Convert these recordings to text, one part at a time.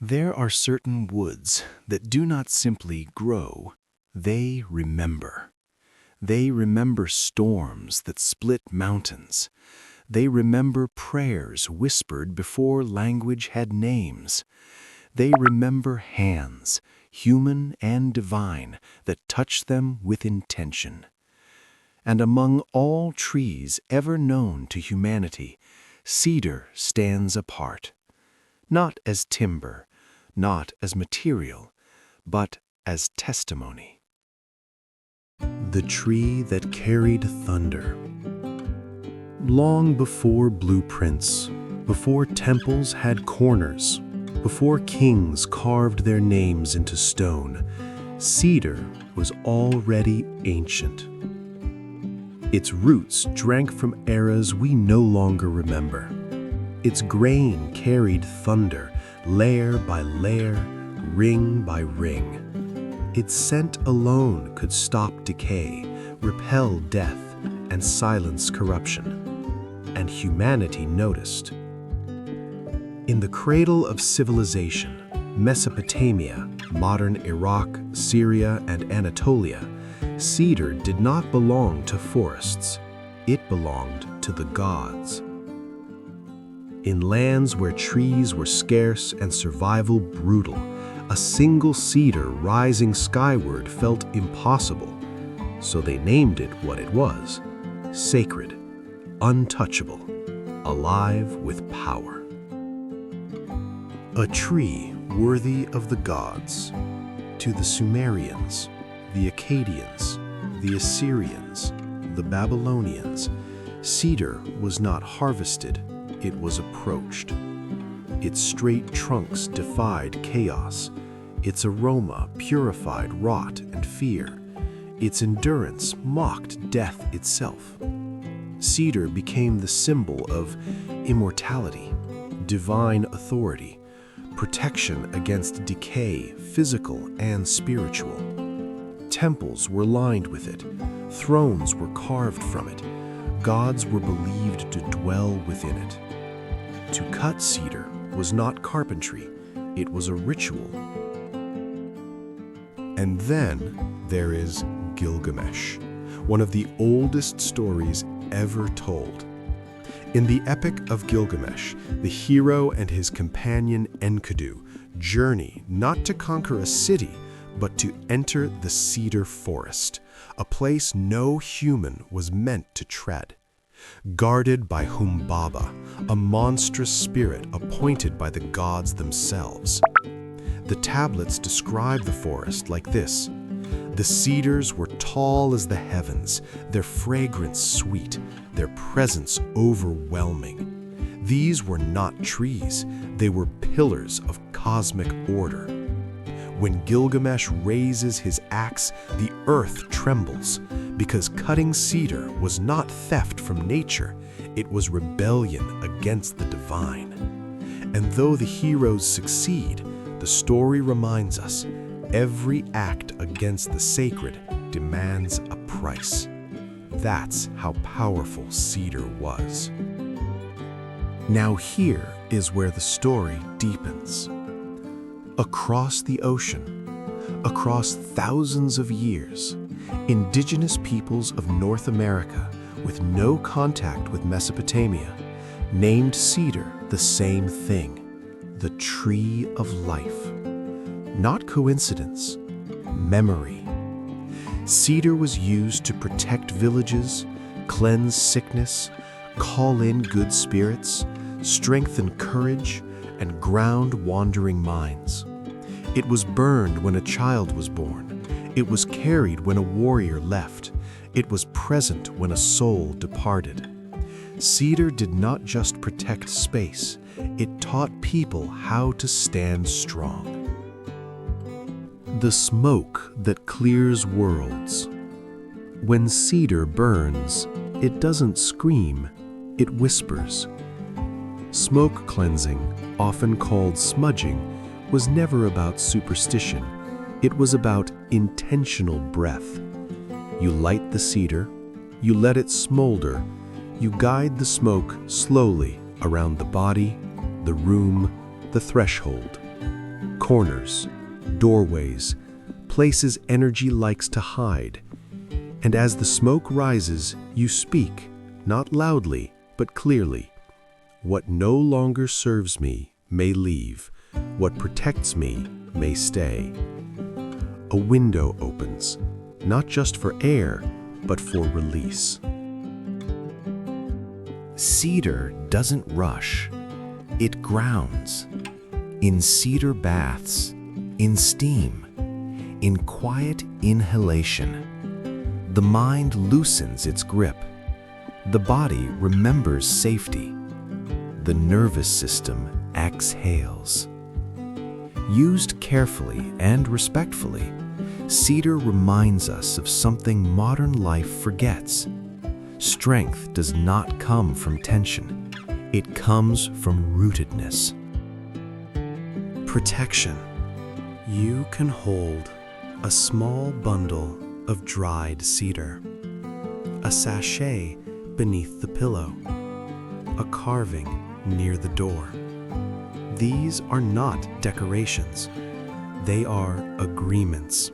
There are certain woods that do not simply grow, they remember. They remember storms that split mountains. They remember prayers whispered before language had names. They remember hands, human and divine, that touch them with intention. And among all trees ever known to humanity, cedar stands apart. Not as timber, not as material, but as testimony. The tree that carried thunder. Long before blueprints, before temples had corners, before kings carved their names into stone, cedar was already ancient. Its roots drank from eras we no longer remember. Its grain carried thunder, layer by layer, ring by ring. Its scent alone could stop decay, repel death, and silence corruption. And humanity noticed. In the cradle of civilization, Mesopotamia, modern Iraq, Syria, and Anatolia, cedar did not belong to forests. It belonged to the gods. In lands where trees were scarce and survival brutal, a single cedar rising skyward felt impossible, so they named it what it was: sacred, untouchable, alive with power. A tree worthy of the gods. To the Sumerians, the Akkadians, the Assyrians, the Babylonians, cedar was not harvested, it was approached. Its straight trunks defied chaos. Its aroma purified rot and fear. Its endurance mocked death itself. Cedar became the symbol of immortality, divine authority, protection against decay, physical and spiritual. Temples were lined with it. Thrones were carved from it. Gods were believed to dwell within it. To cut cedar was not carpentry, it was a ritual. And then there is Gilgamesh, one of the oldest stories ever told. In the Epic of Gilgamesh, the hero and his companion Enkidu journey not to conquer a city, but to enter the cedar forest, a place no human was meant to tread. Guarded by Humbaba, a monstrous spirit appointed by the gods themselves. The tablets describe the forest like this: the cedars were tall as the heavens, their fragrance sweet, their presence overwhelming. These were not trees, they were pillars of cosmic order. When Gilgamesh raises his axe, the earth trembles, because cutting cedar was not theft from nature, it was rebellion against the divine. And though the heroes succeed, the story reminds us, every act against the sacred demands a price. That's how powerful cedar was. Now here is where the story deepens. Across the ocean, across thousands of years, indigenous peoples of North America, with no contact with Mesopotamia, named cedar the same thing: the tree of life. Not coincidence, memory. Cedar was used to protect villages, cleanse sickness, call in good spirits, strengthen courage, and ground wandering minds. It was burned when a child was born. It was carried when a warrior left. It was present when a soul departed. Cedar did not just protect space, it taught people how to stand strong. The smoke that clears worlds. When cedar burns, it doesn't scream, it whispers. Smoke cleansing, often called smudging, was never about superstition. It was about intentional breath. You light the cedar, you let it smolder, you guide the smoke slowly around the body, the room, the threshold. corners, doorways, places energy likes to hide. And as the smoke rises, you speak, not loudly, but clearly. What no longer serves me may leave. What protects me may stay. A window opens, not just for air, but for release. Cedar doesn't rush. It grounds. In cedar baths, in steam, in quiet inhalation, the mind loosens its grip. The body remembers safety. The nervous system exhales. Used carefully and respectfully, cedar reminds us of something modern life forgets. Strength does not come from tension. It comes from rootedness. Protection. You can hold a small bundle of dried cedar, a sachet beneath the pillow, a carving near the door. These are not decorations. They are agreements.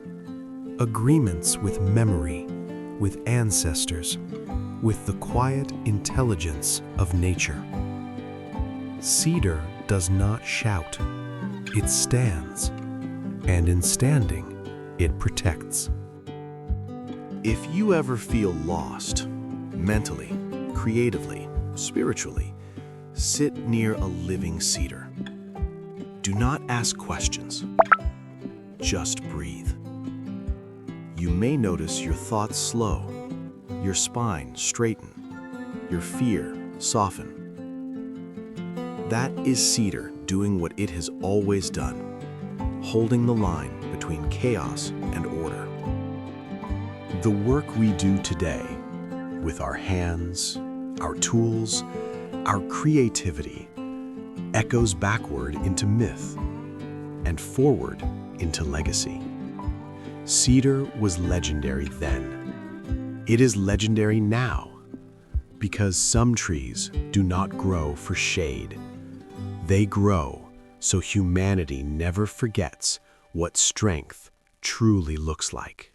Agreements with memory, with ancestors, with the quiet intelligence of nature. Cedar does not shout. It stands, and in standing, it protects. If you ever feel lost, mentally, creatively, spiritually, sit near a living cedar. Do not ask questions. Just breathe. You may notice your thoughts slow, your spine straighten, your fear soften. That is cedar doing what it has always done, holding the line between chaos and order. The work we do today, with our hands, our tools, our creativity, echoes backward into myth and forward into legacy. Cedar was legendary then. It is legendary now because some trees do not grow for shade. They grow so humanity never forgets what strength truly looks like.